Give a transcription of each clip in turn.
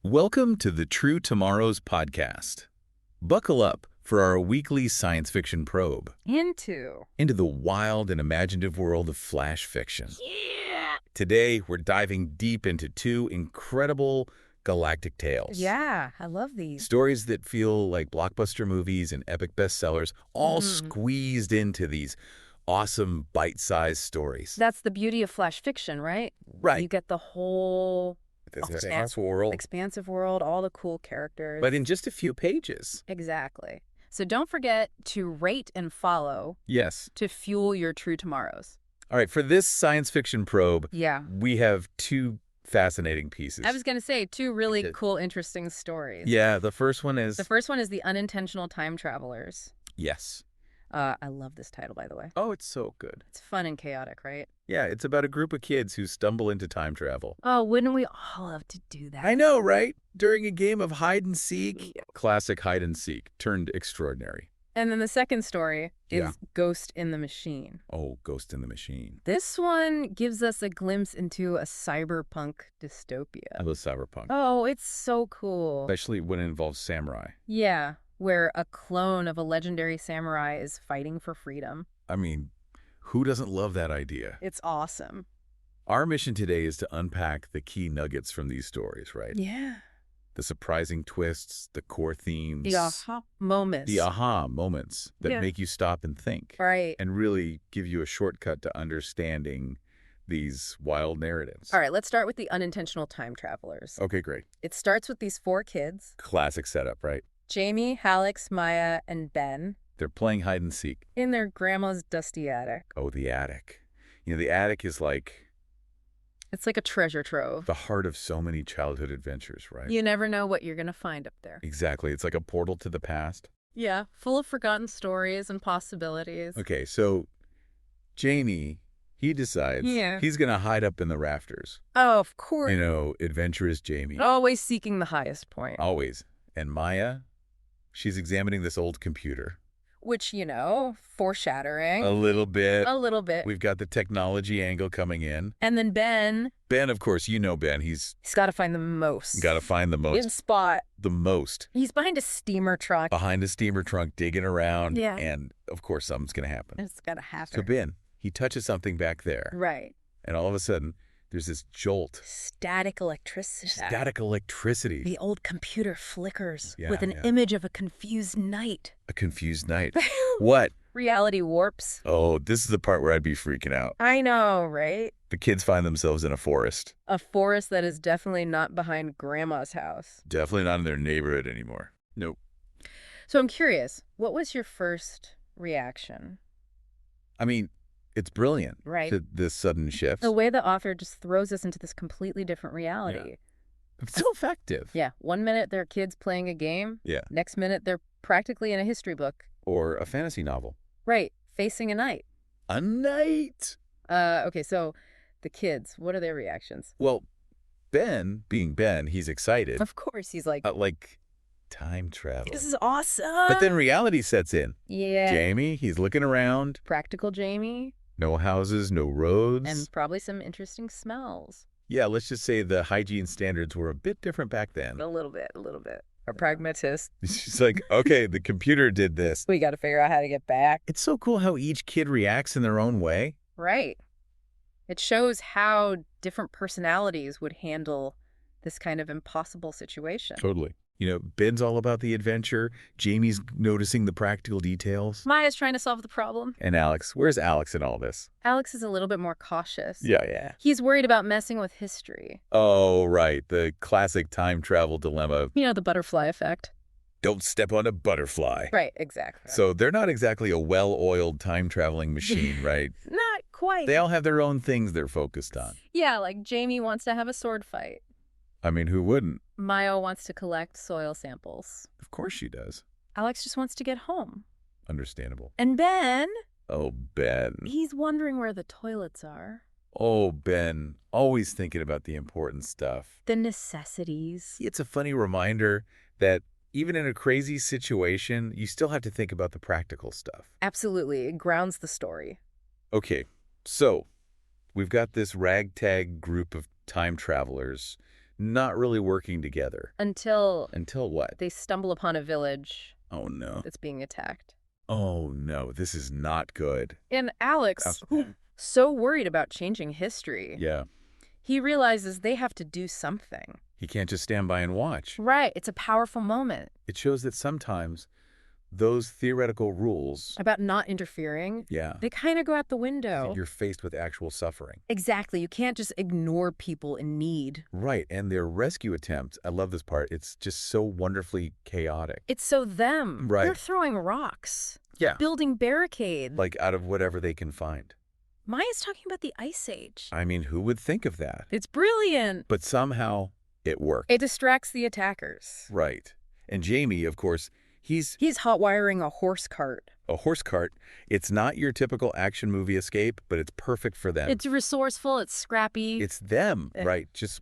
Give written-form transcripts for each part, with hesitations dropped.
Welcome to the True Tomorrows podcast. Buckle up for our weekly science fiction probe Into the wild and imaginative world of flash fiction. Yeah! Today, we're diving deep into two incredible galactic tales. Yeah, I love these. Stories that feel like blockbuster movies and epic bestsellers, all squeezed into these awesome bite-sized stories. That's the beauty of flash fiction, right? Right. You get the whole expansive world, all the cool characters. But in just a few pages. Exactly. So don't forget to rate and follow. Yes. To fuel your True Tomorrows. All right, for this science fiction probe, Yeah. we have two fascinating pieces. I was going to say two really cool, interesting stories. Yeah, the first one is... The first one is The Unintentional Time Travelers. Yes. I love this title, by the way. Oh, it's so good. It's fun and chaotic, right? Yeah, it's about a group of kids who stumble into time travel. Oh, wouldn't we all love to do that? I know, right? During a game of hide and seek. Classic hide and seek turned extraordinary. And then the second story is Yeah. Ghost in the Machine. Oh, Ghost in the Machine. This one gives us a glimpse into a cyberpunk dystopia. I love Cyberpunk. Oh, it's so cool. Especially when it involves samurai. Yeah, where a clone of a legendary samurai is fighting for freedom. I mean, who doesn't love that idea? It's awesome. Our mission today is to unpack the key nuggets from these stories, right? Yeah. The surprising twists, the core themes. The aha moments. The aha moments that Yeah. make you stop and think. Right. And really give you a shortcut to understanding these wild narratives. All right, let's start with the unintentional time travelers. Okay, great. It starts with these four kids, Classic setup, right? Jamie, Alex, Maya, and Ben, They're playing hide and seek. in their grandma's dusty attic. Oh, the attic. You know, the attic is like It's like a treasure trove. the heart of so many childhood adventures, right? You never know what you're going to find up there. Exactly. It's like a portal to the past. Yeah, full of forgotten stories and possibilities. Okay, so Jamie, he decides he's going to hide up in the rafters. Oh, of course. You know, adventurous Jamie. Always seeking the highest point. Always. And Maya, she's examining this old computer. Which, foreshadowing. A little bit. A little bit. We've got the technology angle coming in. And then Ben. Ben, of course, you know Ben. He's got to find the most. got to find the most. In spot. The most. He's behind a steamer truck. Behind a steamer trunk, digging around. Yeah. And, of course, something's going to happen. It's got to happen. So Ben, he touches something back there. Right. And all of a sudden, there's this jolt. Static electricity. Static electricity. The old computer flickers Yeah, with an yeah. image of a confused knight. A confused night. What? Reality warps. Oh, this is the part where I'd be freaking out. I know, right? The kids find themselves in a forest. A forest that is definitely not behind Grandma's house. Definitely not in their neighborhood anymore. Nope. So I'm curious, what was your first reaction? I mean, it's brilliant. Right. To this sudden shift. The way the author just throws us into this completely different reality. It's so effective. Yeah. 1 minute they're kids playing a game. Yeah. Next minute they're practically in a history book. Or a fantasy novel. Right. Facing a knight. A knight! Okay, so the kids, what are their reactions? Well, Ben, being Ben, he's excited. Of course, he's like, Time travel. this is awesome. But then reality sets in. Yeah. Jamie, he's looking around. Practical Jamie. No houses, no roads. And probably some interesting smells. Yeah, let's just say the hygiene standards were a bit different back then. A little bit. A pragmatist. She's like, okay, the computer did this. We got to figure out how to get back. It's so cool how each kid reacts in their own way. Right. It shows how different personalities would handle this kind of impossible situation. Totally. You know, Ben's all about the adventure. Jamie's noticing the practical details. Maya's trying to solve the problem. And Alex, where's Alex in all this? Alex is a little bit more cautious. Yeah. He's worried about messing with history. Oh, right. The classic time travel dilemma. You know, the butterfly effect. Don't step on a butterfly. Right, exactly. So they're not exactly a well-oiled time-traveling machine, right? Not quite. They all have their own things they're focused on. Yeah, like Jamie wants to have a sword fight. I mean, who wouldn't? Maya wants to collect soil samples. Of course she does. Alex just wants to get home. Understandable. And Ben, Oh, Ben. he's wondering where the toilets are. Oh, Ben. Always thinking about the important stuff. The necessities. It's a funny reminder that even in a crazy situation, you still have to think about the practical stuff. Absolutely. It grounds the story. Okay, so we've got this ragtag group of time travelers not really working together. Until Until what? they stumble upon a village Oh, no. that's being attacked. Oh, no. This is not good. And Alex, so worried about changing history, Yeah. he realizes they have to do something. He can't just stand by and watch. Right. It's a powerful moment. It shows that sometimes those theoretical rules, About not interfering, yeah, they kind of go out the window. you're faced with actual suffering. Exactly. You can't just ignore people in need. Right, and their rescue attempt, I love this part, it's just so wonderfully chaotic. It's so them. Right. They're throwing rocks. Yeah. Building barricades. Like out of whatever they can find. Maya's talking about the Ice Age. I mean, who would think of that? It's brilliant. But somehow it worked. It distracts the attackers. Right. And Jamie, of course, he's hot wiring a horse cart. a horse cart. It's not your typical action movie escape, but it's perfect for them. It's resourceful. It's scrappy. It's them, right? Just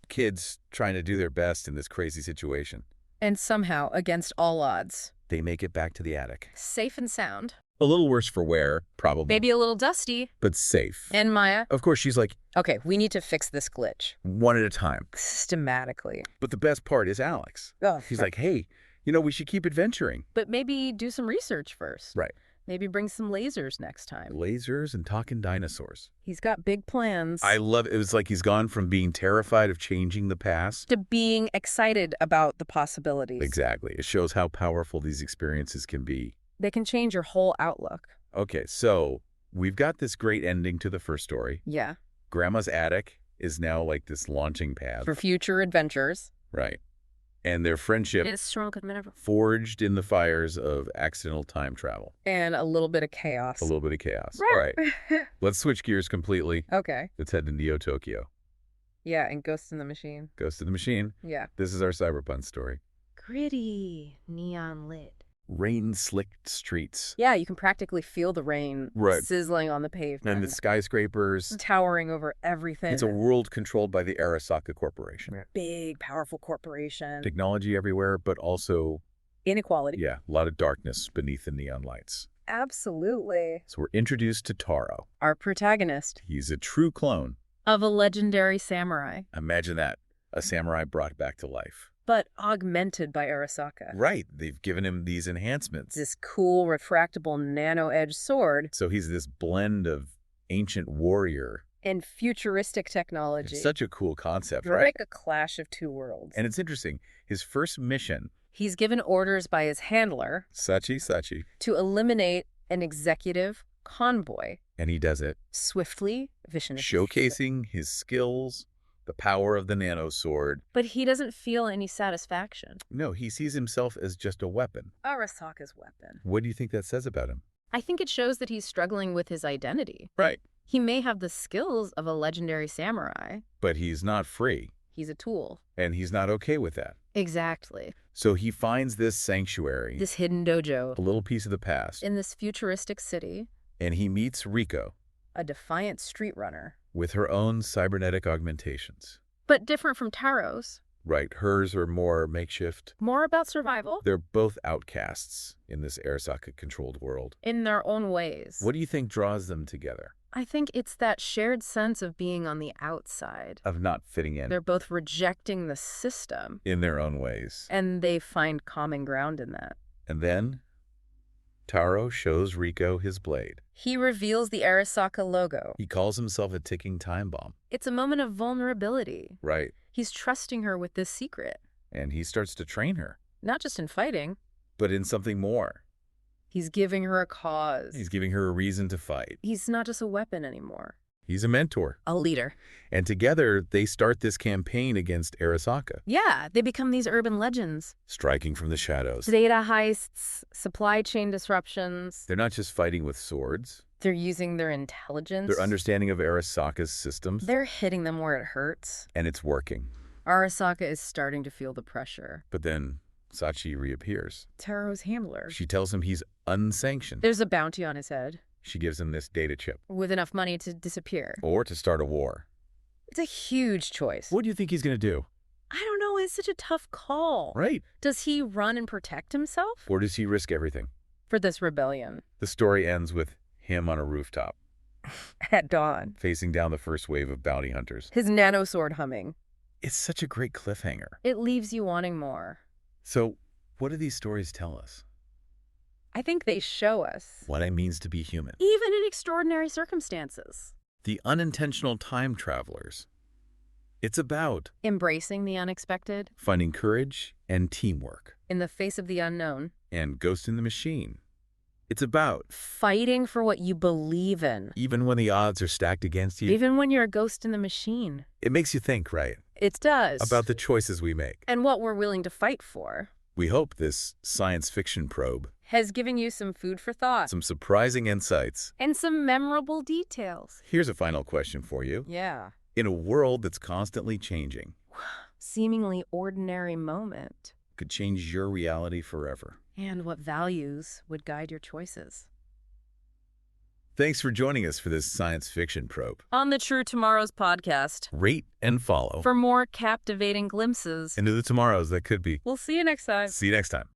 kids trying to do their best in this crazy situation. And somehow, against all odds, They make it back to the attic. safe and sound. A little worse for wear, probably. Maybe a little dusty. But safe. And Maya? Of course, she's like, Okay, we need to fix this glitch. one at a time. Systematically. But the best part is Alex. He's like, hey, we should keep adventuring. But maybe do some research first. Right. Maybe bring some lasers next time. Lasers and talking dinosaurs. He's got big plans. I love it. It was like he's gone from being terrified of changing the past to being excited about the possibilities. Exactly. It shows how powerful these experiences can be. They can change your whole outlook. Okay, so we've got this great ending to the first story. Yeah. Grandma's attic is now like this launching pad. For future adventures. Right. And their friendship It's stronger than ever. forged in the fires of accidental time travel. And a little bit of chaos. A little bit of chaos. All right. Let's switch gears completely. Okay. Let's head to Neo Tokyo. Yeah, and Ghost in the Machine. Ghost of the Machine. Yeah. This is our Cyberpunk story. Gritty, neon lit. Rain-slicked streets. Yeah, you can practically feel the rain Right. sizzling on the pavement. And the skyscrapers. Towering over everything. It's a world controlled by the Arasaka Corporation. big, powerful corporation. Technology everywhere, but also, Inequality. yeah, a lot of darkness beneath the neon lights. Absolutely. So we're introduced to Taro. Our protagonist. He's a true clone. Of a legendary samurai. Imagine that. A samurai brought back to life. But augmented by Arasaka. Right. They've given him these enhancements. This cool, retractable, nano-edged sword. So he's this blend of ancient warrior. And futuristic technology. It's such a cool concept, You're right? like a clash of two worlds. And it's interesting. His first mission, He's given orders by his handler Sachi, to eliminate an executive convoy. and he does it, Swiftly, efficiently. showcasing his skills, the power of the nanosword. But he doesn't feel any satisfaction. No, he sees himself as just a weapon. Arasaka's weapon. What do you think that says about him? I think it shows that he's struggling with his identity. Right. He may have the skills of a legendary samurai. But he's not free, He's a tool. and he's not okay with that. Exactly. So he finds this sanctuary, This hidden dojo. a little piece of the past, In this futuristic city, and he meets Riko a defiant street runner. with her own cybernetic augmentations. But different from Taro's. Right, hers are more makeshift. More about survival. They're both outcasts in this Arasaka-controlled world. In their own ways. What do you think draws them together? I think it's that shared sense of being on the outside. Of not fitting in. They're both rejecting the system. In their own ways. And they find common ground in that. And then Taro shows Riko his blade. He reveals the Arasaka logo. He calls himself a ticking time bomb. It's a moment of vulnerability. Right. He's trusting her with this secret. And he starts to train her. Not just in fighting. But in something more. He's giving her a cause. He's giving her a reason to fight. He's not just a weapon anymore. He's a mentor. A leader. And together, they start this campaign against Arasaka. Yeah, they become these urban legends. Striking from the shadows. Data heists, supply chain disruptions. They're not just fighting with swords. They're using their intelligence. Their understanding of Arasaka's systems. They're hitting them where it hurts. And it's working. Arasaka is starting to feel the pressure. But then Sachi reappears. Taro's handler. She tells him he's unsanctioned. There's a bounty on his head. She gives him this data chip. With enough money to disappear. Or to start a war. It's a huge choice. What do you think he's going to do? I don't know. It's such a tough call. Right. Does he run and protect himself? Or does he risk everything? For this rebellion. The story ends with him on a rooftop. At dawn. Facing down the first wave of bounty hunters. His nanosword humming. It's such a great cliffhanger. It leaves you wanting more. So, what do these stories tell us? I think they show us What it means to be human. even in extraordinary circumstances. The unintentional time travelers. It's about Embracing the unexpected finding courage and teamwork. in the face of the unknown. And Ghost in the Machine. It's about Fighting for what you believe in. even when the odds are stacked against you. Even when you're a ghost in the machine. It makes you think, right? It does. About the choices we make. And what we're willing to fight for. We hope this science fiction probe Has given you some food for thought. some surprising insights. And some memorable details. Here's a final question for you. Yeah. In a world that's constantly changing, Seemingly ordinary moment. could change your reality forever. And what values would guide your choices. Thanks for joining us for this science fiction probe. On the True Tomorrows podcast. Rate and follow For more captivating glimpses. into the tomorrows that could be. We'll see you next time. See you next time.